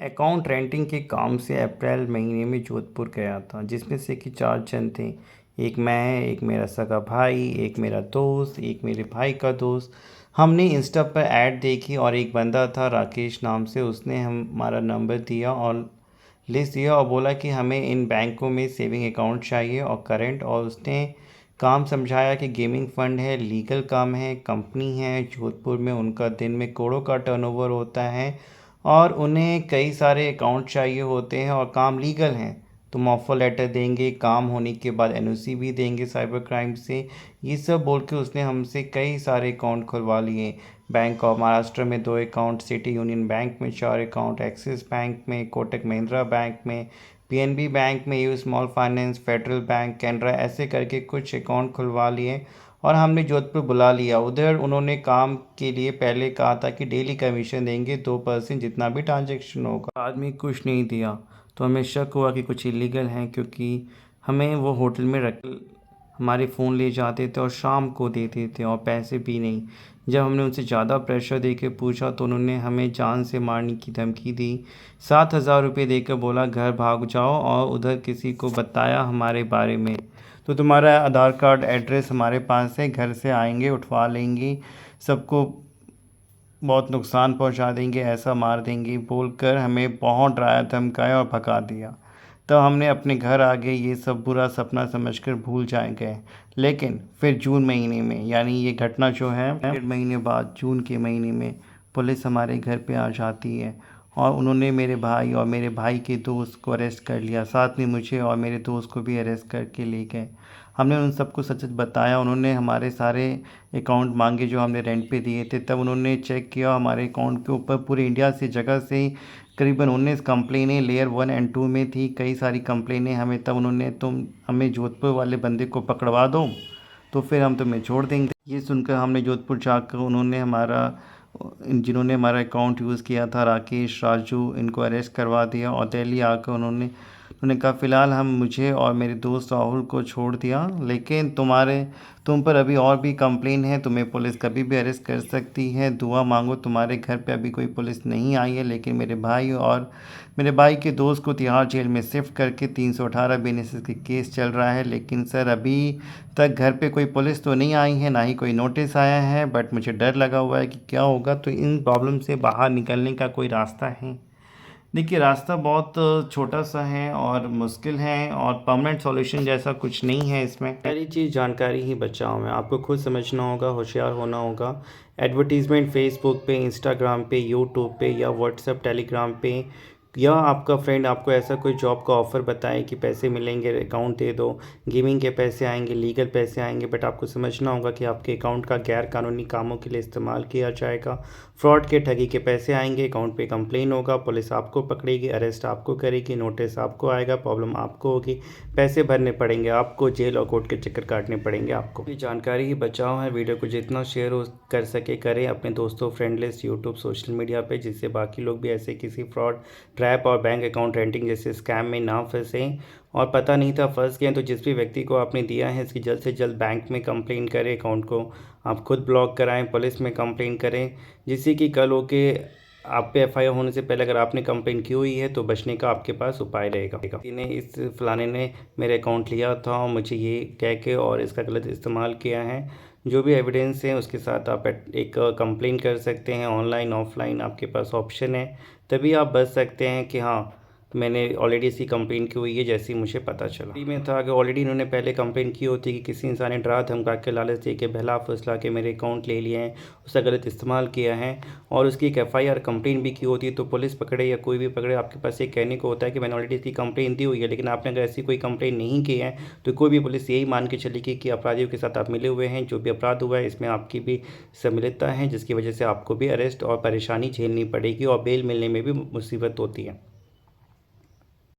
Account renting के काम से अप्रैल महीने में जोधपुर गया था, जिसमें से कि 4 जन थे। एक मैं, एक मेरा सगा भाई, एक मेरा दोस्त, एक मेरे भाई का दोस्त। हमने इंस्टा पर ऐड देखी और एक बंदा था राकेश नाम से, उसने हमारा नंबर दिया और लिस्ट दिया और बोला कि हमें इन बैंकों में सेविंग अकाउंट चाहिए और करंट। और उसने काम समझाया कि गेमिंग फ़ंड है, लीगल काम है, कंपनी है जोधपुर में, उनका दिन में करोड़ों का टर्नओवर होता है और उन्हें कई सारे अकाउंट चाहिए होते हैं और काम लीगल हैं। तुम ऑफ़र लेटर देंगे, काम होने के बाद एनओसी भी देंगे साइबर क्राइम से। ये सब बोल के उसने हमसे कई सारे अकाउंट खुलवा लिए। बैंक ऑफ महाराष्ट्र में 2 अकाउंट, सिटी यूनियन बैंक में 4 अकाउंट, एक्सिस बैंक में, कोटक महिंद्रा बैंक में, पीएनबी बैंक में, you small finance, federal bank, Canara, ऐसे करके कुछ अकाउंट खुलवा लिए और हमने जोधपुर बुला लिया। उधर उन्होंने काम के लिए पहले कहा था कि डेली कमीशन देंगे 2% जितना भी ट्रांजैक्शन होगा। आदमी कुछ नहीं दिया तो हमें शक हुआ कि कुछ इलीगल हैं, क्योंकि हमें वो होटल में रख हमारे फ़ोन ले जाते थे और शाम को देते थे और पैसे भी नहीं। जब हमने उनसे ज़्यादा प्रेशर दे के पूछा तो उन्होंने हमें जान से मारने की धमकी दी। 7,000 रुपये देकर बोला घर भाग जाओ, और उधर किसी को बताया हमारे बारे में तो तुम्हारा आधार कार्ड एड्रेस हमारे पास है, घर से आएंगे, उठवा लेंगे, सबको बहुत नुकसान पहुंचा देंगे, ऐसा मार देंगे बोलकर हमें बहुत डराया धमकाया और भगा दिया। तब हमने अपने घर आ गए, ये सब बुरा सपना समझकर भूल जाए गए। लेकिन फिर जून महीने में, यानी ये घटना जो है 1.5 महीने बाद, जून के महीने में पुलिस हमारे घर पे आ जाती है और उन्होंने मेरे भाई और मेरे भाई के दोस्त को अरेस्ट कर लिया। साथ में मुझे और मेरे दोस्त को भी अरेस्ट करके ले गए। हमने उन सबको सच सच बताया। उन्होंने हमारे सारे अकाउंट मांगे जो हमने रेंट पे दिए थे। तब उन्होंने चेक किया हमारे अकाउंट के ऊपर पूरे इंडिया से जगह से करीबन 19 कंप्लेनें लेयर 1 एंड 2 में थी, कई सारी कंप्लेनें हमें। तब उन्होंने, तुम हमें जोधपुर वाले बंदे को पकड़वा दो तो फिर हम तुम्हें छोड़ देंगे। ये सुनकर हमने जोधपुर जाकर, उन्होंने हमारा, जिन्होंने हमारा अकाउंट यूज़ किया था, राकेश, राजू, इनको अरेस्ट करवा दिया और दिल्ली आकर उन्होंने कहा फ़िलहाल हम, मुझे और मेरे दोस्त राहुल को छोड़ दिया, लेकिन तुम पर अभी और भी कंप्लेन है, तुम्हें पुलिस कभी भी अरेस्ट कर सकती है, दुआ मांगो। तुम्हारे घर पे अभी कोई पुलिस नहीं आई है, लेकिन मेरे भाई के दोस्त को तिहाड़ जेल में शिफ्ट करके 318 बीएनएसएस के केस चल रहा है। लेकिन सर अभी तक घर पे कोई पुलिस तो नहीं आई है, ना ही कोई नोटिस आया है, बट मुझे डर लगा हुआ है कि क्या होगा। तो इन प्रॉब्लम से बाहर निकलने का कोई रास्ता है? देखिए, रास्ता बहुत छोटा सा है और मुश्किल है और परमानेंट सॉल्यूशन जैसा कुछ नहीं है इसमें। पहली चीज़, जानकारी ही बचाओ में, आपको खुद समझना होगा, होशियार होना होगा। एडवर्टीज़मेंट फेसबुक पे, इंस्टाग्राम पे, यूट्यूब पे या व्हाट्सएप, टेलीग्राम पे, या आपका फ्रेंड आपको ऐसा कोई जॉब का ऑफ़र बताए कि पैसे मिलेंगे, अकाउंट दे दो, गेमिंग के पैसे आएंगे, लीगल पैसे आएंगे, बट आपको समझना होगा कि आपके अकाउंट का गैर कानूनी कामों के लिए इस्तेमाल किया जाएगा। फ्रॉड के, ठगी के पैसे आएंगे, अकाउंट पे कंप्लेन होगा, पुलिस आपको पकड़ेगी, अरेस्ट आपको करेगी, नोटिस आपको आएगा, प्रॉब्लम आपको होगी, पैसे भरने पड़ेंगे आपको, जेल और कोर्ट के चक्कर काटने पड़ेंगे आपको। ये जानकारी ही बचाओ है। वीडियो को जितना शेयर कर सके करें अपने दोस्तों, friend list, YouTube, social media पे, जिससे बाकी लोग भी ऐसे किसी फ्रॉड, ट्रैप और बैंक अकाउंट रेंटिंग जैसे स्कैम में ना फंसें। और पता नहीं था फंस गए तो जिस भी व्यक्ति को आपने दिया है इसकी जल्द से जल्द बैंक में कंप्लेन करें, अकाउंट को आप खुद ब्लॉक कराएं, पुलिस में कंप्लेन करें, जिससे कि कल होके आप पे एफआईआर होने से पहले अगर आपने कंप्लेन की हुई है तो बचने का आपके पास उपाय रहेगा। इस फलाने ने मेरे अकाउंट लिया था और मुझे ये कह के और इसका गलत इस्तेमाल किया है, जो भी एविडेंस है उसके साथ आप एक कंप्लेन कर सकते हैं। ऑनलाइन ऑफलाइन आपके पास ऑप्शन है, तभी आप बच सकते हैं कि हाँ मैंने ऑलरेडी इसकी कंप्लेन की हुई है जैसे ही मुझे पता चला। में था अगर ऑलरेडी इन्होंने पहले कंप्लेन की होती कि किसी इंसान ने डरा धमका के, लालच दे के, बहला फुसला के मेरे अकाउंट ले लिए हैं, उसका गलत इस्तेमाल किया है और उसकी एक एफआईआर कंप्लेन भी की होती तो पुलिस पकड़े या कोई भी पकड़े, आपके पास ये कहने को होता है कि मैंने ऑलरेडी इसकी कंप्लेन दी हुई है। लेकिन आपने अगर ऐसी कोई कंप्लेन नहीं की है तो कोई भी पुलिस यही मान के चलेगी कि अपराधियों के साथ आप मिले हुए हैं, जो भी अपराध हुआ है इसमें आपकी भी सम्मिलितता है, जिसकी वजह से आपको भी अरेस्ट और परेशानी झेलनी पड़ेगी और बेल मिलने में भी मुसीबत होती है।